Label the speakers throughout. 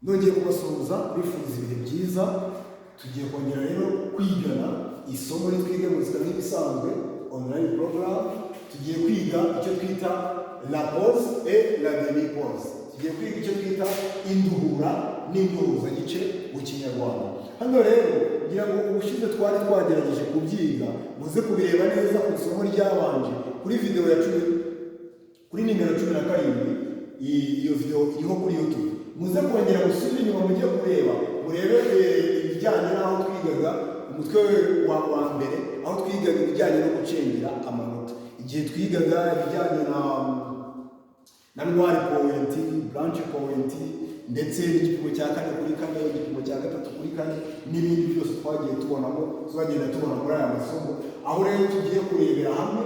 Speaker 1: nongeye kubasuhuza bifuza ibihe byiza. Tugiye kongera rero kwigana isomo ritwiga muzika nk'ibisanzwe online program. Tugiye kwiga icyo twita la pause et la demi pause. Tugiye kwiga icyo twita induhura n'induhuza gice mu Kinyarwanda. Hano rero ngira ngo ubushize twari twagerageje kubyiga, muze kubireba neza ku isomo ryabanje kuri video ya 10 kuri nimero 17. Iyo video iriho kuri YouTube. Muze kongera gusubira inyuma mujye kureba murebe ibijyanye n'aho twigaga umutwe wa mbere, aho twigaga ibijyanye no gucengera amanota, igihe twigaga ibijyanye na noir point, blanche point, ndetse n'igipimo cya 4 kuri 4, igipimo cya 3 kuri 4 n'ibindi byose twagiye tubonamo tubona muri aya masomo. Aho rero tugiye kurebera hamwe,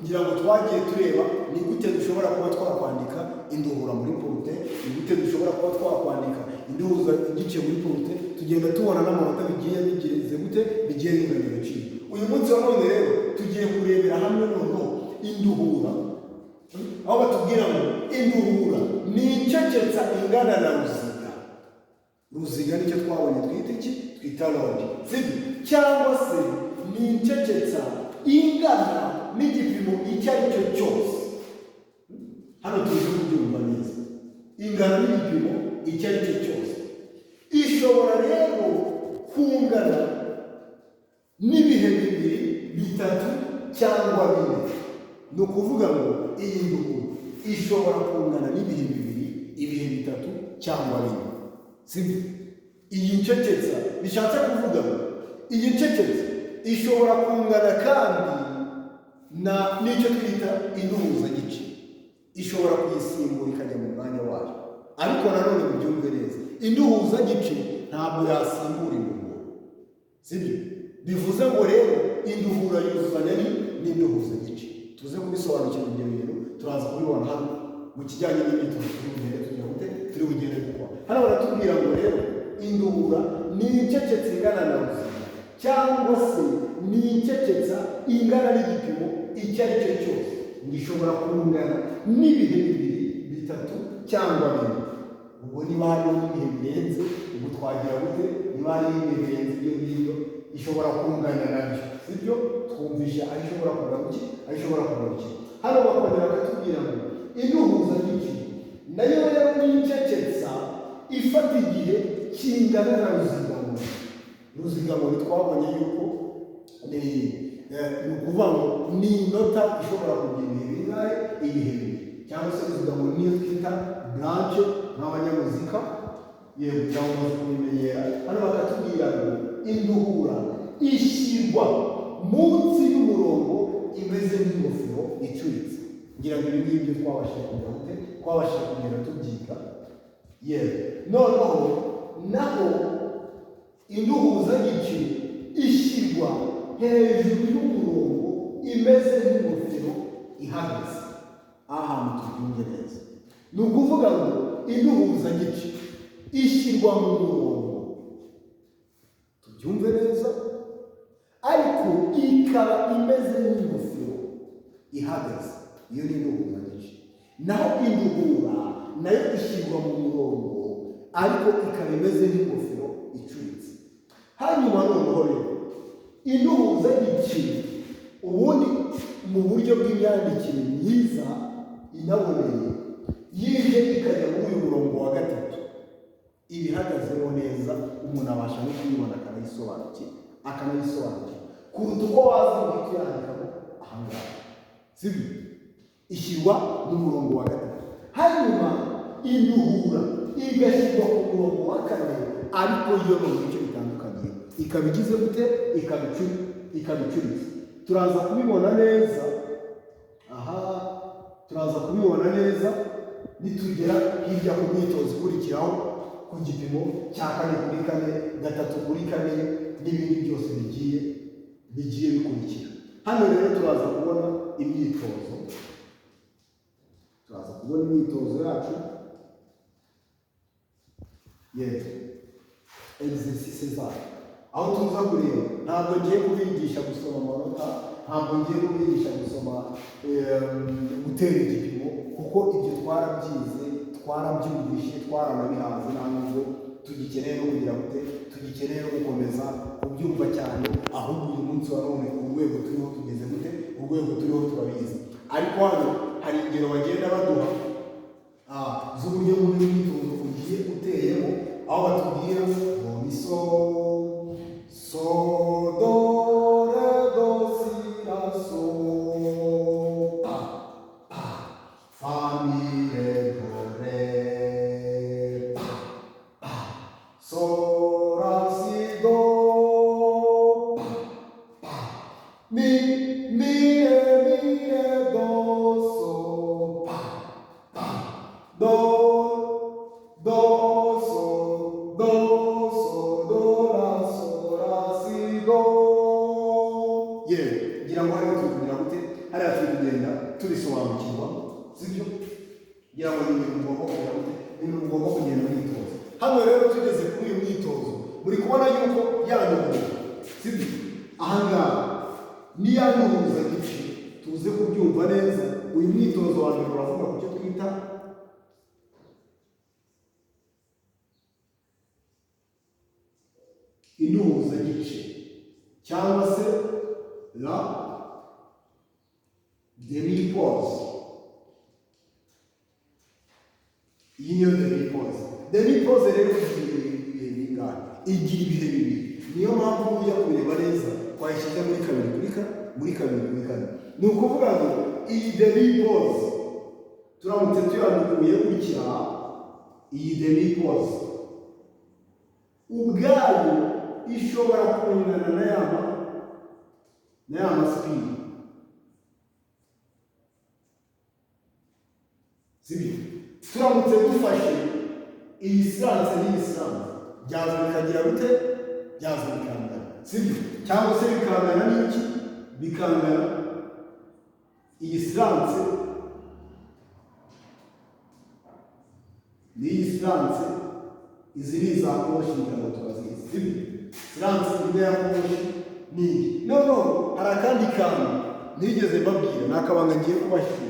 Speaker 1: ngira ngo twagiye tureba ni gute dushobora kuba twakwandika induhura muri porute, ni gute dushobora kuba twakwandika induhuza igice muri porute, tugenda tubona n'amanota bigiye bigereze gute bigiye bingana agaciro. Uyu munsi wa none rero tugiye kurebera hamwe noneho induhura, aho batubwira ngo induhura ni incecetsa ingana na ruziga. Ruziga nicyo twabonye twita iki? Twita longe, sibyo? Cyangwa se ni incecetsa ingana n'igipimo icyo ari cyo cyose. Hano tuje kubyumva neza, ingana n'igipimo icyo ari cyo cyose. Ishobora rero kungana n'ibihe bibiri, bitatu cyangwa bine. Ni ukuvuga ngo iyi nduhura ishobora kungana n'ibihe bibiri, ibihe bitatu cyangwa bine, sibyo? Iyi ncecetsa bishatse kuvuga ngo iyi ncecetsa ishobora kungana kandi n'icyo twita induhuza gice. Ishobora kuyisimbura ikajya mu mwanya wayo, ariko nanone mubyumve neza, induhuza gice ntabwo yasimbura induhura, sibyo? Bivuze ngo rero induhura yuzuzanya n'induhuza gice. Tuze kubisobanukira ibyo bintu, turaza kubibona hano mu kijyanye n'imyitozo turi bugende gukora. Hano baratubwira ngo rero induhura ni incecetsa ingana na ruziga, cyangwa se ni incecetsa ingana n'igipimo icyo ari cyo cyose. Gishobora kungana n'ibihe bibiri, bitatu cyangwa bine. Ubwo niba hariho n'ibihe birenze, ubwo twagira gute? Niba hariho ibihe birenze ibyo ngibyo ishobora kungana nabyo, sibyo? Twumvisha aho ishobora kugaruki, aho ishobora kugarukira. Hano bakongera bakatubwira ngo induhuza gice nayo rero ni incecetsa ifata igihe kingana na ruzigamuri. Ruzigamuri twabonye yuko ni ukuvuga ngo ni inota ishobora kugira ibihe bingahe? Ibihe bibiri. Cyangwa se ruzigamuri niyo twita blanche nk'abanyamuzika, yewe cyangwa se kubimenyera. Hano bakatubwira ngo induhura ishyirwa munsi y'umurongo imeze nk'ingofero icuritse. Ngira ngo ibi ngibyo twabashije kugenda tubyiga. Yewe noneho naho induhuza gice ishyirwa hejuru y'umurongo imeze nk'ingofero ihagaze. Aha hantu tubyumve neza, ni ukuvuga ngo induhuza gice ishyirwa mu murongo, tubyumve neza, ariko ikaba imeze nk'ingofero ihagaze. Iyo ni induhuza gice. Naho induhura nayo ishyirwa mu murongo, ariko ikaba imeze nk'ingofero icuritse. Hanyuma noneho rero induhuza gice ubundi mu buryo bw'imyandikire myiza inaboneye, yije ikajya muri uyu murongo wa gatatu, ibihagazeho neza, umuntu abasha no kuyibona akanayisobanukira kuruta uko waza guhita uyandikamo ahangaha, sibyo? Ishyirwa mu murongo wa gatatu. Hanyuma induhura igashyirwa ku murongo wa kane, ariko yo mu bice bitandukanye ikaba igize gute? Ikaba icuritse. Turaza kubibona neza, turaza kubibona neza nitugera hirya ku myitozo ikurikiraho ku gipimo cya 4 kuri 4, 3 kuri 4 n'ibindi byose bigiye bikurikira. Hano rero turaza kubona imyitozo, yacu. Yes, exercice zayo aho tuza kureba. Ntabwo ngiye kubigisha gusoma amanota, ntabwo ngiye kubigisha gusoma gutera igipimo, kuko ibyo twarabyize twarabyumvise twaranabihanze ntabwo tugikeneye no kugira gute tugikeneye no gukomeza kubyumva cyane, ahubwo uyu munsi wa none urwego turiho tugeze gute, urwego turiho turabizi. Ariko hano hari ingero bagenda baduha z'uburyo muri myitozo ugiye uteyemo, aho batubwira ngo ni so do re do si la so fa mi re do re so la si do mi re do so do so do la si do. Ngira ngo hariho turi kugira gute, hariya turi kugenda tubisobanukirwa, sibyo? Ngira ngo ni ibintu ugomba kugira gute, ni ibintu ugomba kugenda mwitoza. Hano rero tugeze kuri uyu mwitozo, muri kubona yuko yanuhuza, sibyo? Ahangaha ni yanuhuza gice, tuze kubyumva neza. Uyu mwitozo wa mbere uravuga ku cyo twita inuhuza gice cyangwa se la demi-pause. Iyi niyo demi-pause. Demi-pause rero igira ibihe bingana, igira ibihe bibiri. Niyo mpamvu ujya kureba neza twayishyize muri kabiri kuri kane. Ni ukuvuga ngo iyi demi-pause turamutse tuyamukuye gutya, iyi demi-pause ubwayo ishobora kungana na ya masipiri, sibyo? Turamutse dufashe iyi siranse n'iyi siranse, byaza bikagira gute? Byaza bikangana, sibyo? Cyangwa se bikangana n'iki? Bikangana iyi siranse n'iyi siranse, izi ni iza koshi ngira tubazizi, sibyo? Siranse imwe ya koshi ni no hari akandi kantu nigeze mbabwira, nakabanga ngiye kubashyira.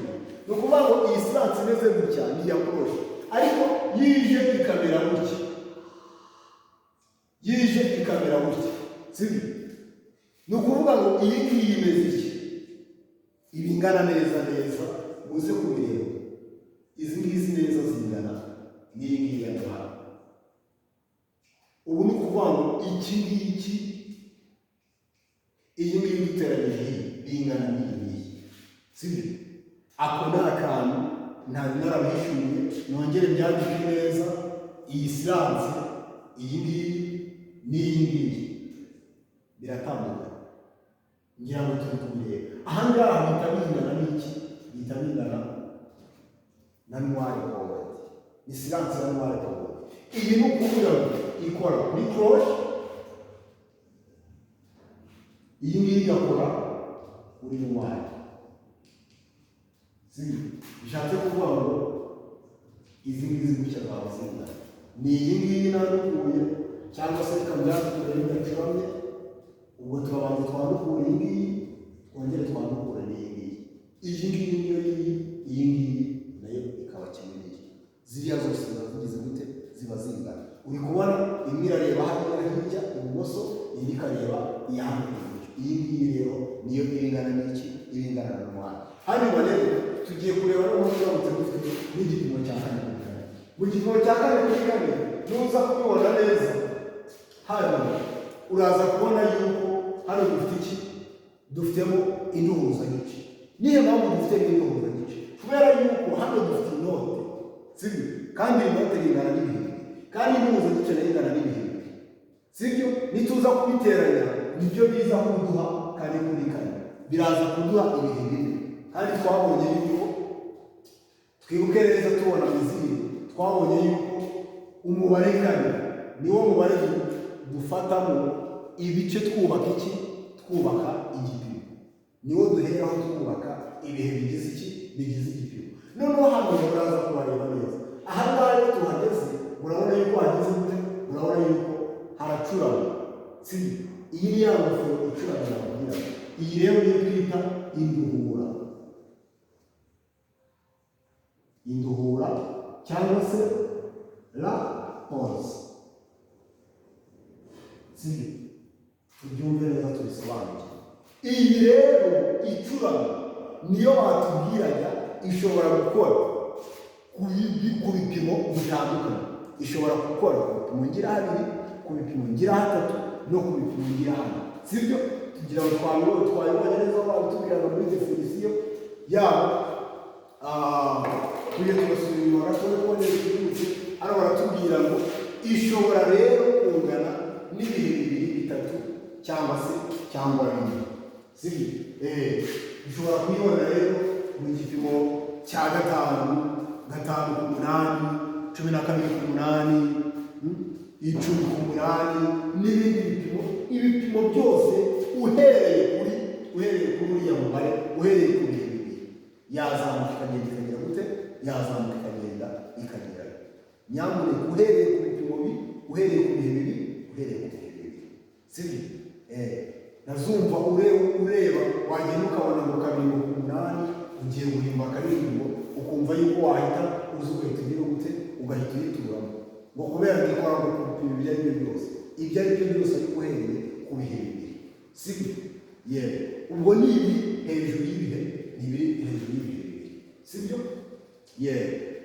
Speaker 1: Ni ukuvuga ngo iyi siranse imeze gutya ni iya koshi, ariko yije ikamera gutya, sibyo? Ni ukuvuga ngo iyi ngiyi imeze iki, ibingana neza muze kubireba. Izi ngizi neza zingana n'iyi ngiyi ya duhana. Ubu ni ukuvuga ngo iki ngiki, iyi ngiyi duteranyije bingana n'iyi, sibyo? Ako ni akantu ntari narabishyuye, nongere byandike neza. Iyi siranse, iyi ngiyi n'iyi ngiyi biratandukanye, ngira ngo turi kubireba. Ahangaha bihita bingana n'iki? Bihita bingana na noire forward, ni siranse ya noire forward. Iyi ni ukuvuga ngo ikora kuri cloche, iyi ngiyi igakora kuri noire, sibyo? Bishatse kuvuga ngo izi ngizi gutya zawe zingana, ni iyi ngiyi narukuye, cyangwa se ikambyandukura bidacuramye. Ubwo turabanza twandukura iyi ngiyi, twongere twandukura n'iyi ngiyi. Iyi ngiyi niyo iyi ngiyi nayo ikaba kimwe. Ziriya zose ziba zigize gute? Ziba zingana. Uri kubona imwe irareba hariya hirya ibumoso, indi ikareba iyahandi iburyo. Iyi ngiyi rero niyo ibingana n'iki? Ibingana na noire. Hanyuma rero tugiye kureba noneho turamutse dufite n'igipimo cya kane kuri kane. Mu gipimo cya kane kuri kane nuza kubibona neza, hano uraza kubona yuko hano dufite iki? Dufitemo inuhuzagice. Niyo mpamvu dufitemo inuhuzagice, kubera yuko hano dufite inote, sibyo? Kandi inote ingana n'ibihe, kandi inuhuzagice nayo ingana n'ibihe, sibyo? Nituza kubiteranya nibyo biza kuduha kane kuri kane, biraza kuduha ibihe bine. Kandi twabonye yuko, twibuke neza tubona miziri, twabonye yuko umubare kane niwo mubare dufatamo ibice twubaka iki? Twubaka igipimo. Niwo duheraho twubaka ibihe bigize iki? Bigize igipimo. Noneho hano muraza kubareba neza. Aha ngaha iyo tuhageze, murabona yuko hageze gute? Murabona yuko haracurama, sibyo? Iyi ni ya ngofero icuramira kugira. Iyi rero niyo twita induhura. cyangwa se la pause. Sibyo? Tubyumve neza tubisobanukirwe. Iyi rero icurano niyo batubwiraga ishobora gukora ku bipimo bitandukanye. Ishobora gukora ku bipimo ngira habiri, ku bipimo ngira hatatu no ku bipimo ngira hane. Sibyo? Kugira ngo twabibonye neza batubwiraga muri definisiyo yabo. Tujye tugasubira inyuma gatoya kubonera igihugu. Hano baratubwira ngo ishobora rero kungana n'ibihe bibiri bitatu cyangwa bine. Sibyo? Ushobora kuyibona rero mu gipimo cya 5, 5 ku 8, 12 ku 8, 10 ku 8 n'ibindi ibipimo byose uhereye kuri uriya mubare, uhereye ku bihe bibiri. Yazamuka ikagenda ikagera gute? Yazamuka ikagenda ikagera. Nyamuneka uhereye ku bipimo uhereye ku bihe bibiri, uhereye ku bihe bibiri. Sibyo? Nazumva ureba wagenda ukabona ngo 2 ku 8 ugiye guhimba akaririmbo ukumva yuko wahita uzi ugahita ugira gute ugahita uyituramo ngo kubera gikora ngo ku ibyo ari byo byose. Ibyo ari byo byose ariko uhereye ku bihe bibiri. Sibyo? Ubwo ni ibi hejuru y'ibihe, ni ibiri hejuru y'ibihe bibiri. Sibyo?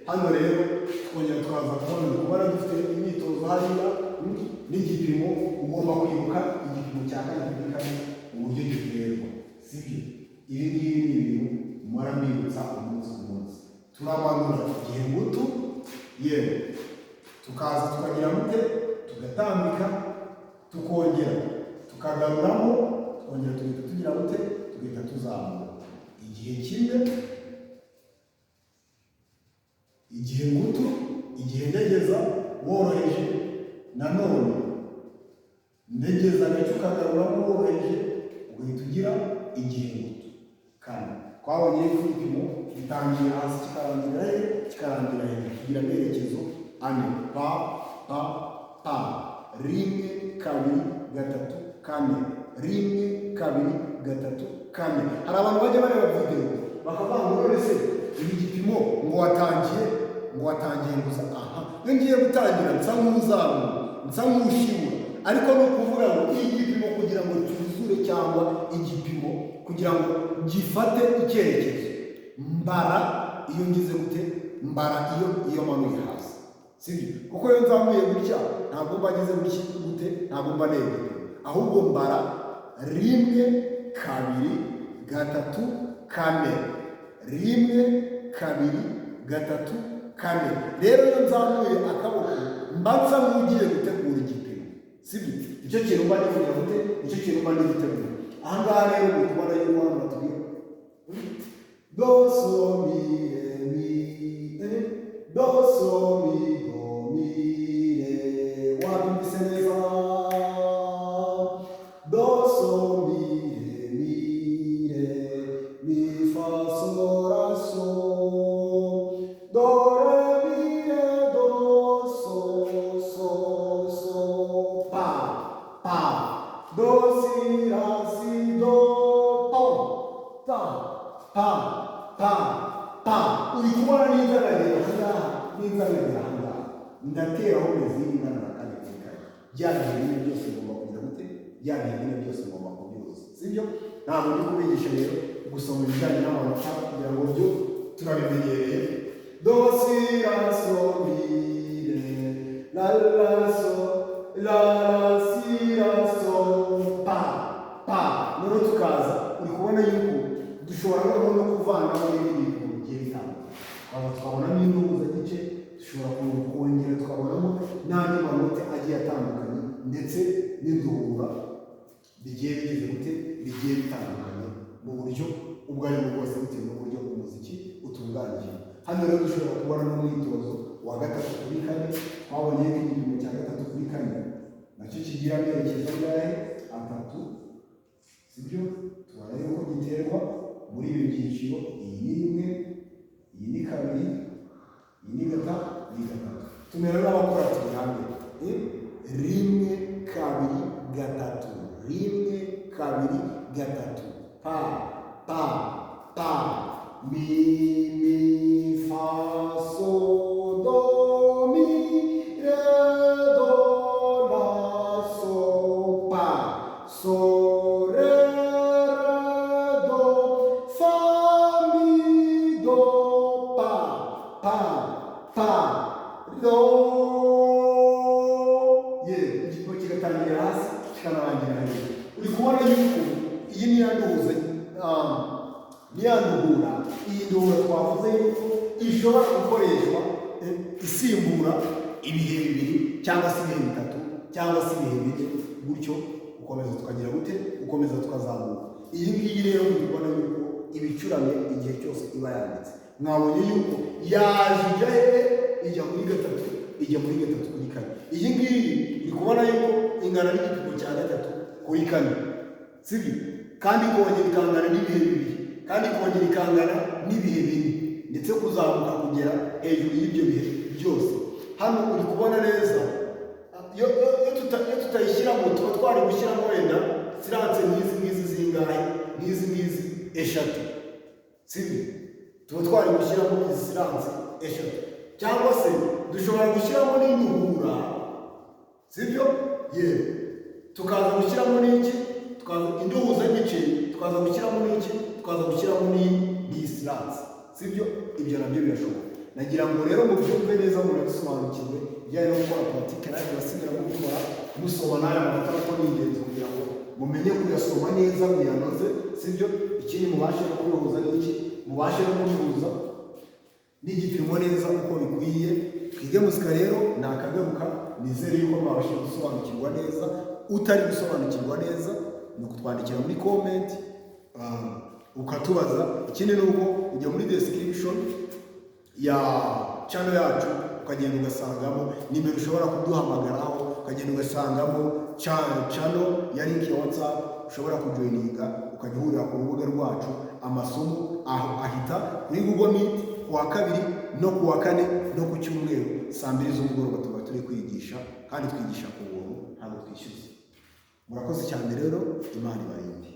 Speaker 1: Hano rero twongera twaza kubona dufite imyitozo hariya n'igipimo. Ugomba kwibuka igipimo cya 4 uburyo giterwa. Sibyo? Ibi ngibi ni ibintu mumara mbibutsa umunsi ku munsi. Turamanura igihe ngutu, tukaza tukagira gute, tugatambika, tukongera tukagaruramo, twongera tugahita tugira gute, tugahita tuzamura. Igihe kimwe, igihe ngutu, igihe ndegeza woroheje, nanone ndegeza gace ukagaruramo woroheje, ugahita ugira igihe ngutu. Kandi twabonye ko igipimo gitangira hasi kikarangira hejuru kugira amerekezo ane. Pa, pa, pa. 1, 2, 3, 4. 1, 2, 3, 4. Hari abantu bajya bareba video bakavuga ngo none se ibi gipimo ngo watangiye gusa. Iyo ngiye gutangira nsa nk'uzamuka, nsa nk'ushimura, ariko no kuvuga ngo igipimo kugira ngo cyuzure cyangwa igipimo kugira ngo gifate icyerekezo, mbara iyo ngize gute, mbara iyo manuye hasi. Sibyo? Kuko iyo nzamuye gutya ntabwo mba ngeze gute, ntabwo mba negera, ahubwo mbara 1, 2, 3, 4. 1, 2, 3, 4. Rero iyo nzamuye akaboko mba nsa nk'ugiye gutegura igipimo. Sibyo? Icyo kintu mba nifuza gute, icyo kintu mba nifuza. Aha ngaha rero ni kubona yuko hano batubwira do so mi re mi do so mi do mi re. Wabyumvise neza? Do so mi re mi fa so la so do re mi re do so pa do si la si do pa pa pa pa. Uri kubona n'inzara ndateraho mezini na kane byarihebine byose ngomba kugira gute, byarihebine byose ngomba kubyuza. Sibyo? Ntabwo ndi kubigisha rero gusoma ibijyanye n'amanota kugira ngo byo turabimenyereye. Do si la so mi re la so la si la so pa pa. None tukaza uri kubona yuko dushobora no kuvanamo n'ibintu bigiye bitandukanye. Twabonamo induhuzagice, dushobora kongera tukabonamo n'andi manota agiye atandukanye ndetse n'induhura bigiye bitandukanye mu buryo ubwo ari bwo bwose bitewe n'uburyo umuziki utunganyije. Hano rero dushobora kubona n'umwitozo wa 3 kuri 4. Twabonye ko igipimo cya 3 kuri 4 nacyo kigira amerekezo angahe? 3. Sibyo? Tubona yuko giterwa muri ibi byiciro. Iyi ni 1, iyi ni 2, iyi ni 3, iyi ni 4. Tumera n'abakora turi hamwe. 1, 2, 3. 1, 2, 3. Pa pa pa mi fa so do yuko iyi ni yanduhuza niyanduhura, iyi nduhura twavuze yuko ishobora gukoreshwa isimbura ibihe bibiri cyangwa se ibihe bitatu cyangwa se ibihe bine, gutyo ukomeza tukagira gute, ukomeza tukazamuka. Iyi ngiyi rero mubibona yuko ibicuramye igihe cyose iba yanditse. Mwabonye yuko yaje ijya hehe, ijya muri gatatu, ijya muri gatatu kuri kane. Iyi ngiyi uri kubona yuko ingana n'igipimo cya gatatu kuri kane, sibyo? Kandi kongera ikangana n'ibihe bibiri, kandi kongera ikangana n'ibihe bine, ndetse kuzamuka kugera hejuru y'ibyo bihe byose. Hano uri kubona neza iyo tutayishyiramo, tuba twari gushyiramo wenda siranse nk'izi zingahe, nk'izi eshatu, sibyo? Tuba twari gushyiramo izi siranse eshatu, cyangwa se dushobora gushyiramo n'induhura, sibyo? Yewe tukaza gushyiramo n'iki, induhuza n'igiceri, tukaza gushyiramo n'iki, tukaza gushyiramo n'isiranse, sibyo? Ibyo nabyo birashoboka. Nagira ngo rero mubyumve neza, murabisobanukirwe bijyanye no gukora puratike, nawe murasigara mubikora musoma n'aya manota, kuko ni ingenzi kugira ngo mumenye kuyasoma neza muyanoze, sibyo? Ikindi mubashe no kubihuza n'iki, mubashe no kubihuza n'igipimo neza uko bikwiye. Twige muzika rero ni akagaruka, nizere yuko mwabashe gusobanukirwa neza. Utari gusobanukirwa neza ni ukutwandikira muri comment ukatubaza. Ikindi ni uko ujya muri description ya channel yacu ukagenda ugasangamo nimero ushobora kuduhamagaraho, ukagenda ugasangamo channel ya link ya WhatsApp ushobora kujoininga, ukajya uhurira ku rubuga rwacu. Amasomo ahita kuri Google Meet kuwa kabiri no kuwa kane no ku cyumweru saa 2 z'umugoroba tuba turi kwigisha, kandi twigisha ku buntu ntabwo twishyuza. Murakoze cyane rero, Imana ibarinde.